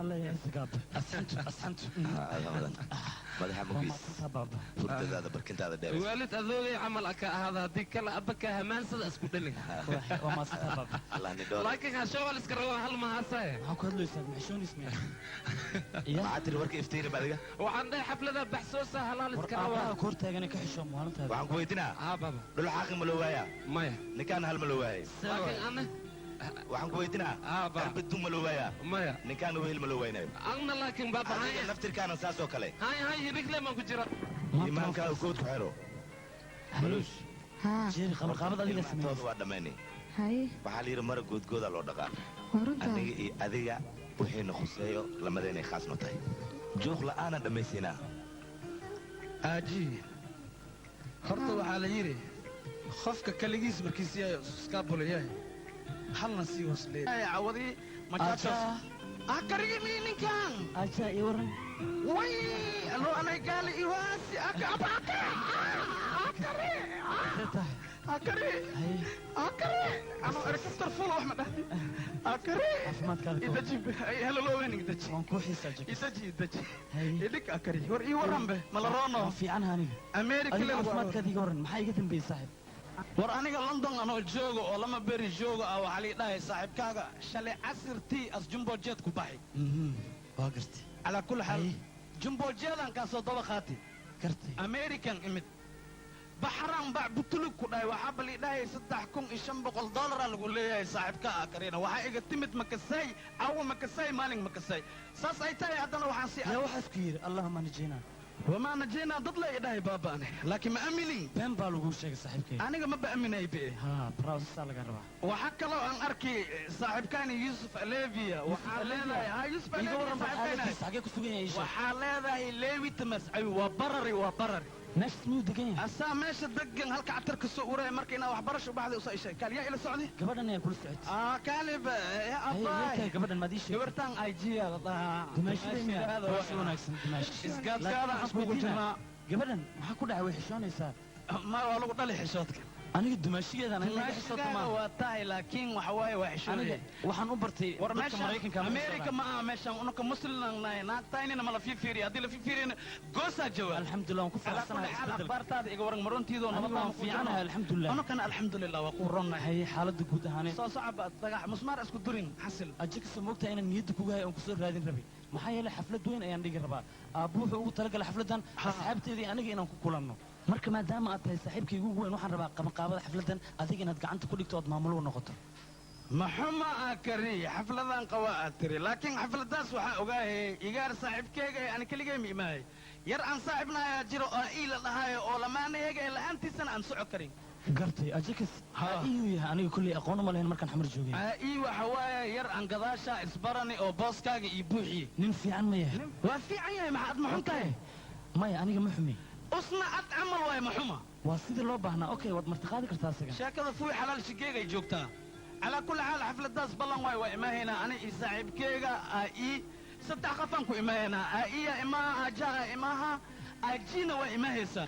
الله يعزك أسحنت مدح مقيس فرد هذا بركنت هذا دايما والد أذولي عمل هذا هذيك كلا أبك همان صد أسكت لك وما سبب الله ندور لكن هالشغل اسكروا هل ما هسه هاكو هذا يسمع محشون اسمه ما عاد الورك افتيري بعدك وعندي حفلة بحسوسة هلال اسكروا كورتا أنا كحشوم وأنت وعن كويتنا بابا دول حاكم ملوايا مايا نكان هالملوايا لكن أنا وعن كويتنا بابا بدون ملوايا مايا نكان وهي الملوايا أنا لكن بابا هاي نفتر كان أساسه كله هاي هيك لما كنت جرا إيمان كان كود حلو ملوش ها جيري خبر قابض هذه توض السمين وادماني هاي waxaa yiri mar good good loo dhaqaa ورنتا adiga wixii noqoseeyo lamadeena khaas no tahay joog la'aana dhameysina aaji horta waxaa la yiri qofka kaligiis markiis yahay iska bulayay halna si wasleey ay awadi ma jaato akarigi ninkan أجا يورن way alo ana gali iwaasi akabaka akari أنا أركبت فول أحمد أكري عفمات كذا يدجي هلا لو وين يدجي وانكوحي سجل يدجي يدك أكري ورم به ملرانو في عنها أنا أمريكا أنا عفمات كذا يورن ما حيقة بي صاحب ورأني لندن أنا جوجو ولا ما بري جوجو أو علي لا صاحب كذا شلي عصرتي أس جنبو جيت كوباحي واقرتي على كل حال جنبو جيت أنا كاسو طبخاتي كرتي أمريكان إمت بحرام باع بطلق كداي وحاب لي داي $6,000 $500 لغو لي صاحبك أكرينا وحا إيجا تمت مكساي أو مكساي مالين مكساي ساس أي تاي عدنا وحا سي يا وحس كير اللهم نجينا وما نجينا ضد لي داي بابا أنا لكن ما أمني بين بالو شيء صاحبك أنا ما بأمن أي بيه ها براوس سالك أربعة وحكى لو أن أركي صاحب كان يوسف ليفيا وحالينا هاي يوسف ليفيا صاحبنا وحالينا ليفي تمس أيوة وبرري نفس ميو دقين أسا ماشي دقن هلك عترك السوق وراي مركينا وحبرش وبعد وصاي شيء قال يا إلى السعودية قبل أن يكون سعود كالب يا أباي قبل أن ما ديش قبرتان أي جي دمشق هذا هو شو ناكس دمشق إسقاط كذا حسبوا قلتنا قبل أن ما حكون دعوة حشون يسار ما والله قلت لي حشوتك أنا الدمشق هذا أنا دمشق هذا وتاي لكن وحواي وحشوني وحن أبرتي أمريكا ما ماشي أنك مسلم لا تايني نما في فيري أدي في فيري جوسا جوا الحمد لله ونكفر على كل حال أخبارت هذا إيجورن مرون تيدو أنا في عنها الحمد لله أنا كان الحمد لله وقورنا هي حالة دكوت هاني صعب تجاه مسمار اسكو دورين حصل أجيك سموكتا إن نيد كوجا يوم كسر هذين ربي ما حي له حفلة وين أيام ديك ربا أبوه هو تلقى الحفلة دان أصحابتي ذي أنا جينا كلنا marka maadaama aad tahay saaxiibkii ugu weyn waxaan rabaa qabanqaabada xafladan adiga inaad gacanta ku dhigto ood maamulo noqoto maxuma akari xafladan qawaa tiri laakiin xafladaas waxa ogaahay igaar saaxiibkeyga aan kaligay miimahay yar aan saaxiibnaa jiro oo ila dhahay oo lamaanayaga la'aantiisana aan soo karin gartay ajikas ayuu yahay aniga kulli aqoon uma lahayn markaan xamar joogay waxa waaye yar aan gadaasha isbarani oo booskaaga ii buuxiyey nin fiican ma yahay waa fiican yahay maxaad ma xun tahay maya aniga ma xumi usna ad camal waay maxuma waa sidii loo baahnaa okay waad martiqaadi kartaa isaga sheekada fuwi xalaal shigeegay joogtaa calaa kulli xaal xafladaas ballan waay waa imaahaynaa ani iyo saaxiibkeyga ii saddex qafaan ku imaahaynaa aiya imaa ajaa imaaha ajina waa imaahaysaa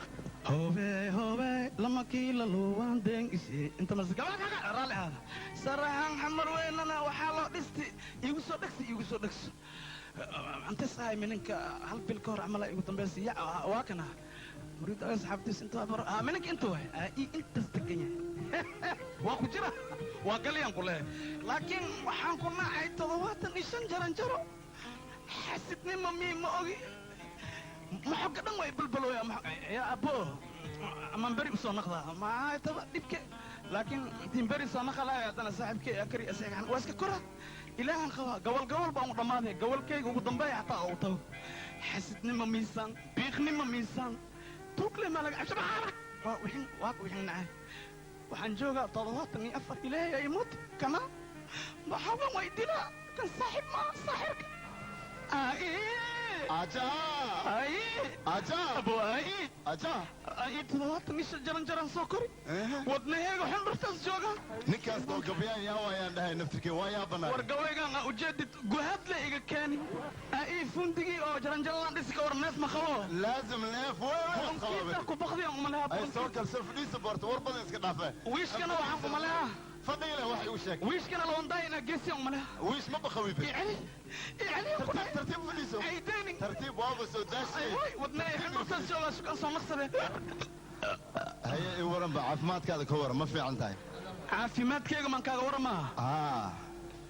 hobe lama kiila luwaan deengisi inta masgabagaga raalli aada sarahan xamar weynana waxaa loo dhisti iigu soo dhegso أنت ساي منك هل بالكور عمل يقول تنبس يا واكنا مريد أصحاب تيس أنت منك أنت وين أنت استكني وأخجرا وقال ينقله لكن وحن كنا عيد تضوات نيشان جرانجرو حسيتني مامي ما أجي ما حق دم ويبلبلو يا أبو من بري بصنخها ما تبى دبك لكن تنبري صنخها لا يا أنا صاحبك أكري أسيع واسك كرة إلهان خوا قول بام ضمانه قول كي وضم بيع طاوته حسيتني ما ميسان بيخني ما ميسان توكل ما لك عشان عارك وحين نعه وحنجوجا طلباتني أفر إلهي يموت كمان بحاول ما يدينا كان صاحب ما صاحبك أجا أبو أجا طلباتني جران سكري ودنيه وحين رتز جوجا نكاس دو قبيان يا ويا ده نفتك ويا بنا ورقويقا أجدد جهاد لي كاني فندقي أو جران ديسك ور الناس ما خلوه لازم نلف وين خلوه كيف بخذي يوم لها أي سوكر سيف دي سبورت وربنا يسكت عفاه ويش كانوا وحنكم لها فضيلة وحي وشك ويش كان لو نداينا جيس يوم لها ويش ما بخويبه يعني ترتيب واضح سوداشي ودني حنوصل شو شو قصة مصر هي ورم بعافمات كذا كورة ما في عندها عافيمات كيغا من كاغا ورما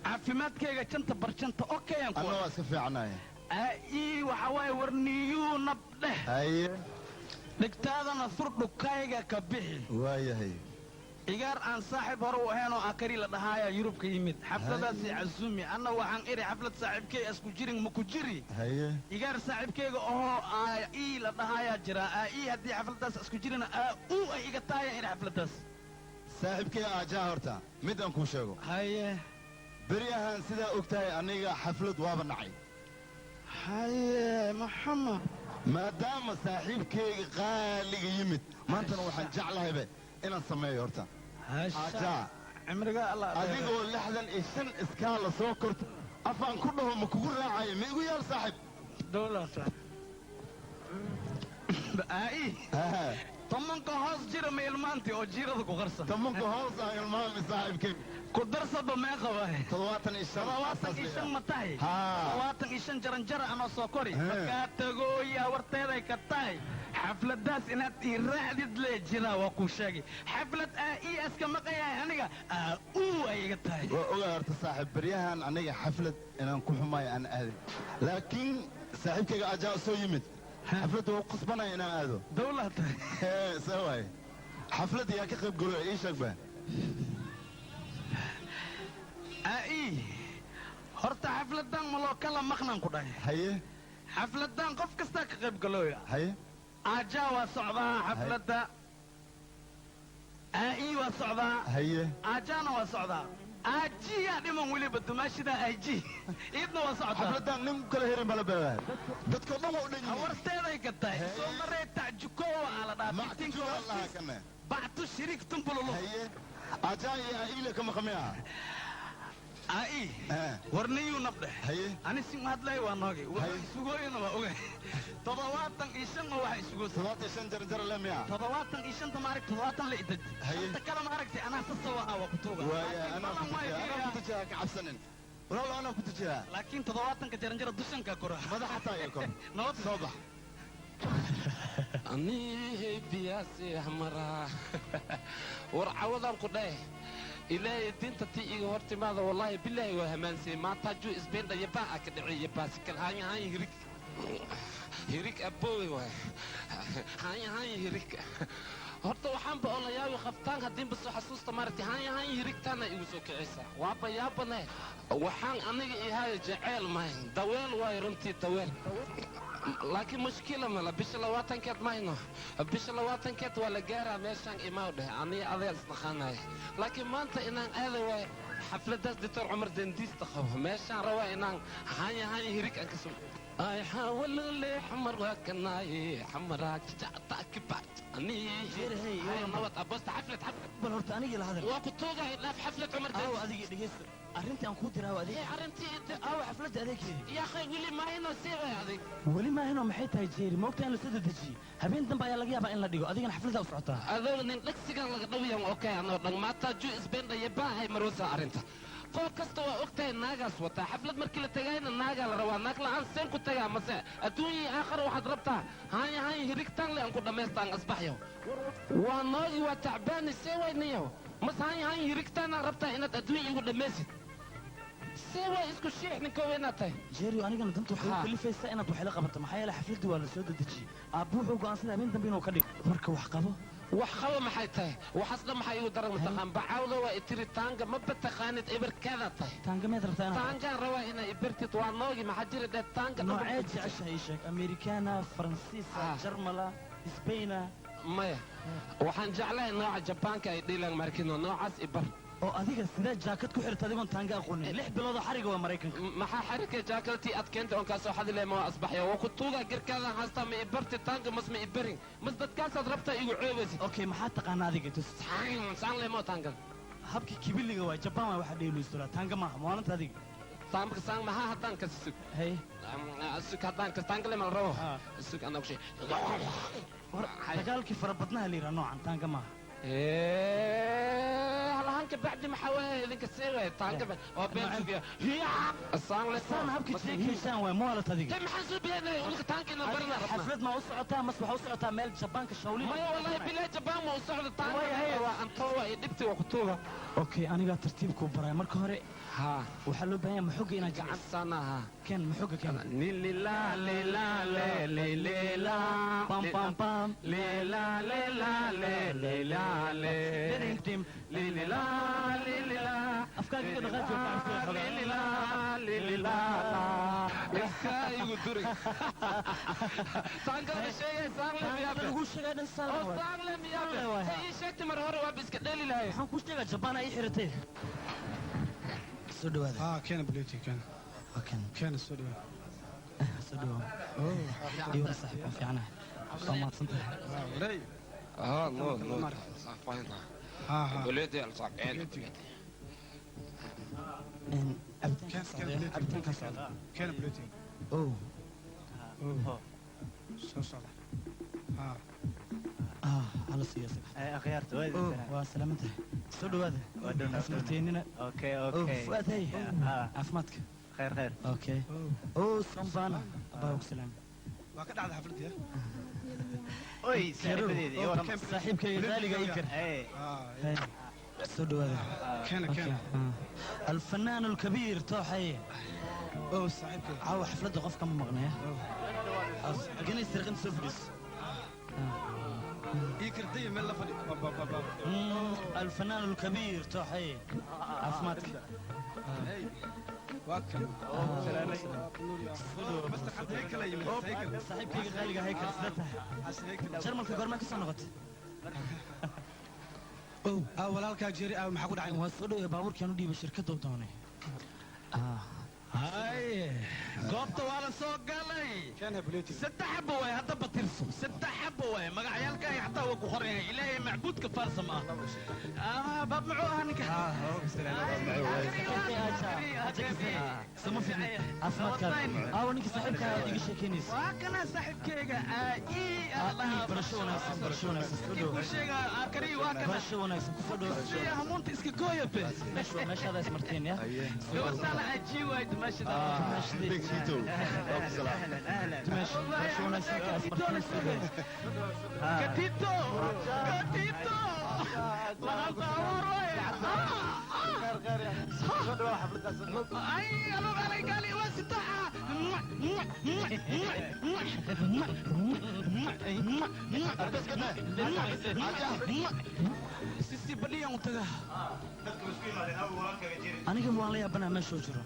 عافيمات كيغا جنت برجنت اوكي يا أنا واسف عناية اي وحواي ورنيو نبده هي دكتادنا فرد كايغا كبخي واي هي إيجار أن صاحب هرو هنا أكري لدهايا يوروب كيمد حفلة سي عزومي أنا وحن إيري حفلة صاحب كي أسكو جيرين مكو جيري هي إيجار صاحب كي أوه إي لدهايا جرا إي هدي حفلة داس أسكو جيرين أو إيجا تايا إيري حفلة داس صاحب كي أجاهرتا مدن كوشيغو هاي بريهان سيدا أكتاي أنيغا حفلة وابا نعي هاي محمد ما دام صاحب كي غالي يمد ما أنت وحن جعلها به إنا نسميه هرتا هاشا عمرك الله adigoo 65 iskaala soo korta afaan ku dhaho ma kugu raacay ma igu yaal saaxib دولار اي طمنك هوس جيرة من المانتي او جيرة دكو غرسة tamanka hoos ah ilmaami saaxibkay كدرسة بميقة واهي 75 إيشان متاهي ها إيشان جرنجرة أنا سوكوري ها. فكاتغو يا ورتيدا كتاي حفلة داس إنها تيرادد لي جرا وكوشاقي حفلة إي أسكا مقايا هنيقا أو أي كتاي waa ogaa horta saaxib baryahan aniga xaflad inaan ku xumayo aan aadin laakiin saaxiibkayga ajaa soo yimid xafladda wuu qasbanaya inaan aado دولة saa waaye xafladda yaa ka qayb galo ii sheeg baa إي horta xafladan ma loo kala maqnan ku dhahay haye xafladan qof kasta ka qayb galooya haye ajaa waa socdaa xafladda ii waa socdaa haye ajaana waa socdaa ajiyaa dhiman weliba dumaashida aji iidna waa socdaa xafladdan nin kala herin bala beegaa dadkoo dhan waa u dhan yihiin hawarteeday ka tahay soo maree tacjukoowa aa la dhahaa mactujo allaha kana bactu shiriik tumbululu haye ajaa iyo aiile kama qamiya ai warniyuu nabdhe haye ani si mahadlay waa noogay Haye. waa isugooyana waa ogay 75 oo waxa isugu 75 jarjar la miya 75 maarig 70 la idaj Haye. inta kala maaragtay anaa sasa waa ku tuuga وايا انا كنت جاي كعبسنن والله انا كنت جاي laakiin 70 jaranjara dushanka kora ماذا حتى يكون nabad صباح anii biyaasi hamaraa war cawadan ku dheh ilaahay diinta tii iga hor timaada wallaahi bilaahi waa hamaansay maanta juu isbeendha yabaa ka dhiciya baasikal haanya haanya hirig aboowe waay haanya haanya hirig horta waxaanba oo la yaabi qabtaan haddiinba soo xasuusta maaragtay haanya haanya hirigtaana igu soo kicaysaa waaba yaabane waxaan aniga ihaayo jeceel mahay daweel waayo runtii daweel laakiin mushkila mala bisha 20keed mayno bisha 20keed waa la gaaraa meeshaan imaa dheh aniga adeer isnaqaanaya laakiin maanta inaan aada waay xafladaas doctor cumar dendiista qabo meeshaan rabaa inaan hanya hanya hirig aan ka soo ay xawalo le xamar waa kanaaye xamaraa jacta kibaat ani Jeerhay, nabad abosta xaflad bal horta anigii la hadal waa ku toogahay dhaaf xaflad cumar aaw dendiista adiga dhegeysta arrintii aan kuu diraawo adeeg arrintii aaw xafladda adeegkeeda yaa akhay wili maayno siibay adig weli maahinoo maxay tahay jeeri moogta in la soo dedejiye habeen dambe ayaa laga yaabaa in la dhigo adigana xafladdaa u socotaa adoo nin dhagsigan laga dhawiyan okay anoo dhan maata juu isbeendha yabaahay marwasa arrinta qof kasta waa ogtahay naagaas wataa xaflad markii la tagayna naagaa la rabaa naag la'aan seen ku tagaa mase adduunyii aakhara waxaad rabtaa hanya hanya hirigtaan le aan ku dhammaystaan asbaxyo waa noogi waa tacbaani see waynayo mas hanya hanya hirigtaanaan rabtaa inaad adduunya igu dhammaysid see way isku shiix ninka weynaad tahay jeeri anigana danta waxay Ha. u kalifaysaa inaad waxay la qabato maxaa yeele xafladdii waa la soo dedejiyey aabbu wuxuu go'aansaday habeen dambe inuu ka dhigo marka wax qabo wax qaba maxay tahay waxaas dhan maxay igu daran mataqaan bacawda waa itiri taanga ma bataqaanid eberkeeda tahay taangameed rabtaa inaad taangaan rabaa inay ibirtid waa noogi maxaa jira dheh taanga nooceed jeceshahay ii sheeg amerikaana faransiisa Ah. jarmala isbayna maya waxaan jeclahay nooca jabaanka ay dhiilaan markino noocaas ibar oo adiga sidee jaakad ku xirta adigoon taanga aqoonin 6 biloodoo xariga waa maraykanka maxaa xarika jaakaltii aad keenta on kaasoo xadile ma asbaxyo waa ku tuugaa girkaadaan haastaa ma ibarti taanga mas ma ibarin mas dadkaasaad rabtaa igu ceebaysid okay maxaa taqaanaa adiga tus saan leemo taangan habkii kibiliga waa jabaan waa waxa dheeluystolaa taanga maaha maalinta adiga saamka saan maxaa haddaan kasi sug hay sug haddaan kas taanga lemal rabo Ah. sug anaa kushay dagaalkii farabadnaha la yidhaha noocan taanga maaha hal تانك بعد ما حواه ذيك السيرة تانك وبين هي الصان saan habka sheekaysaan waay muwaalad adiga كم حسب هذا ولك تانك إنه برنا xaflad ma u socotaa mas waxa u socotaa meel jabaanka shawlin ما والله بلا جبان ما وصعد تانك وأنت هو يدبتي وقتوها okay aniga tartiibku baray marka hore ها waxaa loo baahan yahay maxoga inaad عن jecel سنة keen maxoga keen ليلا ليلا ليلا pam pam pam ليلا ليلا ليلا Didn't ليلا ليلا afkaaga ka dhaqaajio ليلا ليلا إسكاي ودري تانك الشيء صار لي يا lagu sheegay dhan saan waay صار لي يا هي شيء مرهور وابس كدلي لهي waxaan ku sheegaa jabaan ay xiratay soo dhawaada كان بليتي كان okay السوداء soo dhawaada iyo saaxiibka fiicanahay waa maadsantahay وري نو فاين ها وليدي الصعبين cabitaan ka socda كان بليتي oh سو صالح ها hala siiya akhyaarta waa salaamantahay soo dhawaada asmarteenina fuaad hey caafimaadka khayr khayr okay oh sombana abaa salaam وكذا على حفلتي oy saaxiibadeedii iyo waran saaxiibkayga qaaliga ii kar soo dhawaada كان الفنان الكبير توحي او صاحبك عاو حفلته قف كم مغنية قني يسترقم سفرس يكردي من لفظ الفنان الكبير توحي عفماتك واكل بس حد هيكل هيكل صاحبك غالي هيكل سدتها شرمك قرمك سنغت او walaalkaa jeeri aa maxaa ku dhacay waa soo dhaweey baabuurkan u dhiibay shirkadda u doonay haye goobta waa la soo galay كان بليتي saddex xabo waay hadda batirso saddex xabo waay magacyaalka ay xataa waa ku qoran yahay ilaahay macbuudka faarsam ah baab muxuu ahaa ninka sama fiicin caafimaadkaada aawo ninka saaxiibkaa iga sheekeynaysa waa kana saaxiibkeyga barasho wanaagsan barasho wanaagsan soo dhawo ku sheega akari waa kana barasho wanaagsan ku soo dhawo siya hamuunta iska gooya be meeshaada ismarteen ya gabadhaana aji wayd meeshada big tito barasho wanaagsan ka ismarteen soo dhawo gatito gatito laga baawar ay alo galay gali waa sitaxa sisi badiyan u taga aniga waan la yaabanaha meeshuu jiro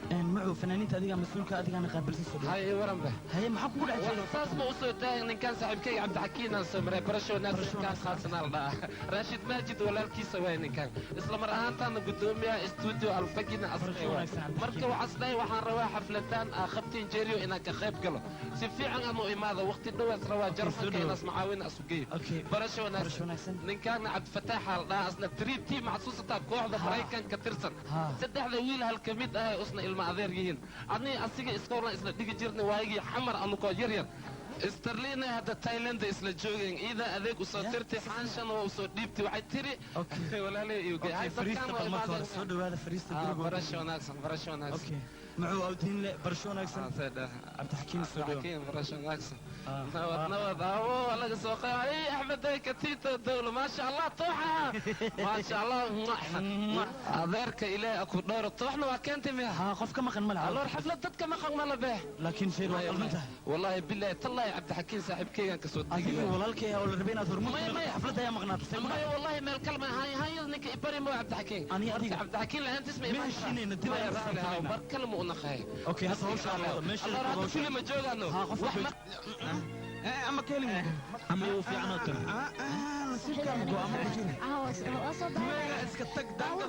معو فنانين تاديها مسؤولك أديها نقابل سيسود هاي ورم به هي محب كل عشان والأستاذ موسو إن كان صاحب كي عبد الحكيم سمرة برشو ناس كان خاصنا الله راشد ماجد ولا الكيس وين كان إسلام رهان تانا قدوم يا استوديو الفقينا أصلي مركب وعصلي وحن روا حفلتان خبتين جريو إنك خيب قلو سفي عن أنه إماذا وقت الدواس روا جرفة ناس معاوين أسوقي برشو ناس إن كان عبد فتاح الله أصلا تريد تي محسوسة كوحدة بريكان كترسن سدح ذويل هالكميد أصلا المعذير جين أني أسيق إسكورنا إسلا ديجي جيرني وايجي حمر أنو كوجيريان استرلينا هذا تايلاند إسلا جوجين إذا أذيك وصوترتي حانشان وصوت ديبتي وعي تري أوكي ولا لي يوجي هاي فريست بالمكور سود هذا فريست برشو ناكسن أوكي معو أودين برشو ناكسن عبد الحكيم سود حكيم برشو ناكسن نود والله سوق أي أحمد ذيك تيتو الدولة ما شاء الله طوحة ما شاء الله أذيرك إلى أكو دور طوحنا وكنت ها خوف كما خن ملعب الله حفلة ضد كما خن ملعب به لكن شيء والله والله بالله تالله يا عبد الحكيم صاحب كيان كسود أيوة والله الكي أول ربينا ثرمون ما حفلتها يا مغناط ما والله ما الكلمة هاي نك إبريم عبد الحكيم أنا أريد عبد الحكيم لأن تسمع ما شيني ندي بركلم ونخاي أوكي هسه هو شاء الله ماشي الله رد كل ما جوه عنه ها خوف أما كلمة أما يوفي عنه ترى نسيب كلمة أما كلمة اسكتك دعوة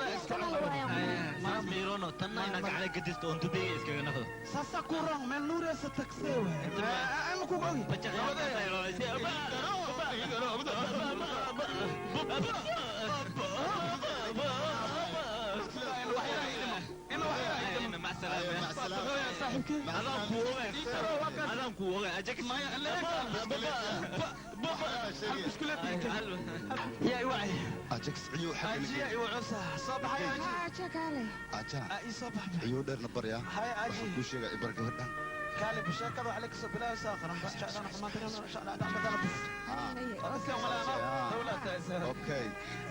ما ميرونو تنا إنك على قدست أنتو بي إسكا ناخذ ساسا كوران من نور ستكسيوه أما كوكوي السلامة مع السلامة يا صاحبك أنا كوغا أجاك ما المشكلة يا وعي أجاكس عيو حق اجي يا وعسى صباح يا اجي عاجك علي أجا اي صباح عيو دير نبر يا هاي اجي وحكو شيء إبرك هدان كالي بشكل وعليك سبلا ساخر انا ما انا بس يا ولا دولة أوكي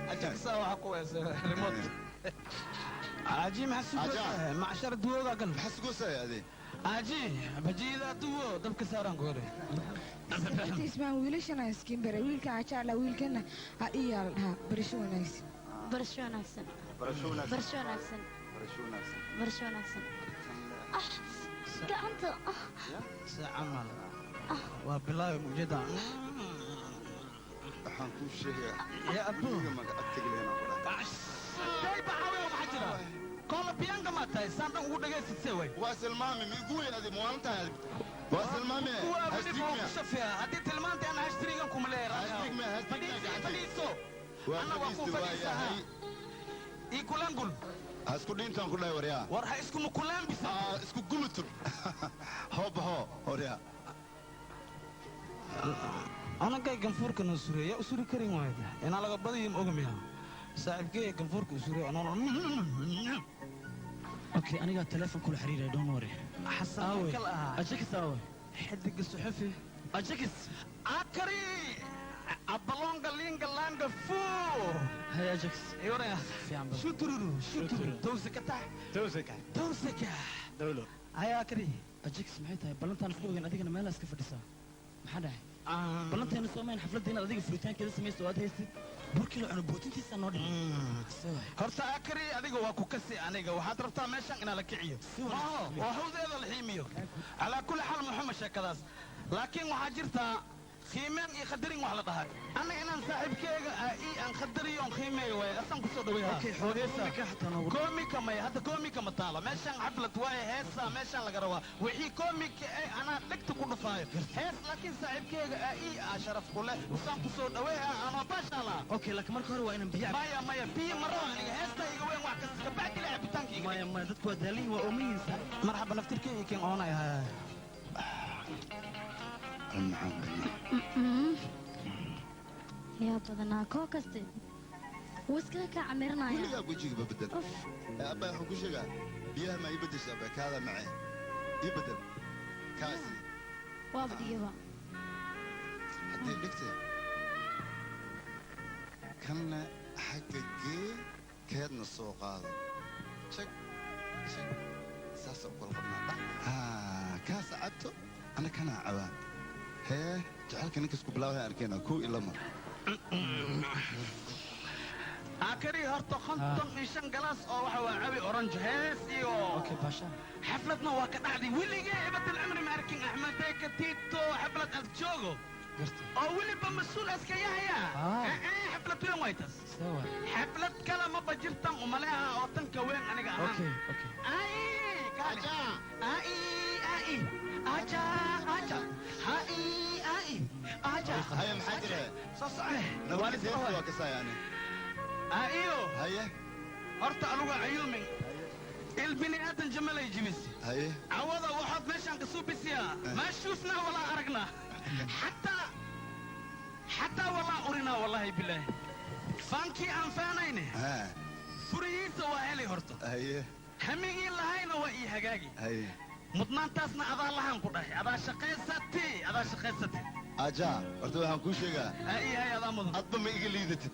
اجيك سوا حقو يا ريموت اجي مع السوق مع شر دوغا قلب بحس قوسة هذه اجي بجي ذا دو دبك ساران قولي inta ismaan wiilashana iskiin bare wiilka ajaala wiilkana ha ii yaaldhaha barasho wanaagsan برشو ناكسن برشونا برشو ناكسن برشونا برشو ناكسن كأنت ساعة مال وبالله موجودة waxaan kuu sheegayaa يا أبو magaca tagleena qora داي بحاول محجرة كل بيانك ما تاي سانتا ودغه سيسوي waa silmaami migu weyn adi maalinta waa silmaami وابدي شوفيا هدي تلمانتي انا هشتريكم ليه هشتريك ما هشتريك ما فديسو waa انا واقف fadhiisti waa فديسها yahay اي كلان قول hasku dhintaan ku dhahay waryaa ورها اسكم كلان بس isku gulutur hoob hoo waryaa انا جاي جنفورك نسوري يا اسوري كريم واحد انا لقى بدي اوغميا صاحب جاي جنفورك اسوري انا اوكي انا قاعد تليفون كل حريره دون وري حسن اوي كلا اجيكس اوي حدق الصحفي اجيكس عكري abbalonga linga langa fu هيا اجيكس يوريا في عم شو ترورو شو ترورو توسك تحت توسك دولو هيا عكري اجيكس maxay tahay ballantaan isku ogeyn adigana meel iska fadhisaa maxaa dhahay ballanteena soomayn xafladdeena adiga furitaankeeda samaysto aad haystid burkilo cuna bootintiisa noo dhiman horta akri adiga waa ku kasi aniga waxaad rabtaa meeshan inaa la kiciyo waa hawdeeda la xiimiyo calaa kulli xaal muxuma sheekadaas laakiin waxaa jirtaa qiimeen iyo qadarin wax la dhahay ana inaan saaxiibkeyga ii aan qadariyo on qiimeeyo waay asaan kusoo dhaweeyaa okay xoogeysa koomika maya hadda koomika ma taalo meeshan xaflad waaye heesa meeshan laga rabaa wixii koomika ay anaa dhegta ku dhufaayo hees laakiin saaxiibkeyga ii sharaf ku leh usaan kusoo dhaweeyaa anoo baashaala okay laakiin marka hore waa inaan biyo maya biyo maro aniga heesta iga weyn wax kasta kabacdi la cabitaankayga maya dadku waa daaliin waa oomayinsa marxaba naftirkeyga keen oonay يا بدنا كوكستي وسكا كعمرنا weligaa يا wejiga ba bedel abba waxaan ku sheegaa biyaha ma ii bedesha abba kaada macee ii bedel kaasi وابدي يبا haddii dhigtay kanna xagga gee keedna soo qaado jag jag saasa u kala qabnaa dhac kaasa cabto ana kanaa cabaan hee jecelka ninkas ku bilaabaya arkeenaa kow ila mar akari horta konton iyo shan galaas oo waxa waa cabi orange hees iyo okay baasha xafladna waa ka dhacday weligee ibadal cimri ma arkin axmed deeka tiito xaflad ad joogo oo weliba mas-uul aska yahaya xaflad weyn way tas sawa xaflad kale ma bajirtan umaleha oo tanka weyn aniga ahaan okay okay aja aja aja aja haya maxaa jira soo soce nawaalideentu waa kasaa yani iyo haye horta anuga cayuumin البني ادم جمال يجلس haye عوضه واحد ماشي انك سوبسيا ما شفنا ولا ارقنا حتى والله ارنا والله بالله فانكي انفانين ha فريس وهلي هرتو haye هميغي لهينا واي هغاغي haye مدنانتاسنا ادا لهان كدحي ادا شقيستي aja horta waxaan kuu sheegaa هاي ادا مدن adba ma iga liidatid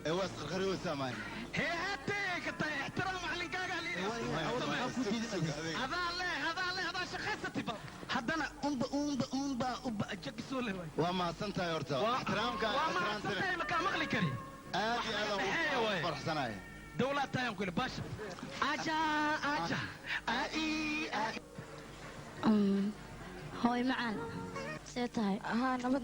ee waa isqarqariyoosaa maahin هي هاتي كتا احترام علنكاغا لي هذا شقيستي haddana unba jagisole waa mahadsan tahay horta ixtiraamka waa makaa maqli kari aad iyo aad aan faraxsanahay dawlad tayan kule baasha aja هوي معان سيتهاي ها nabad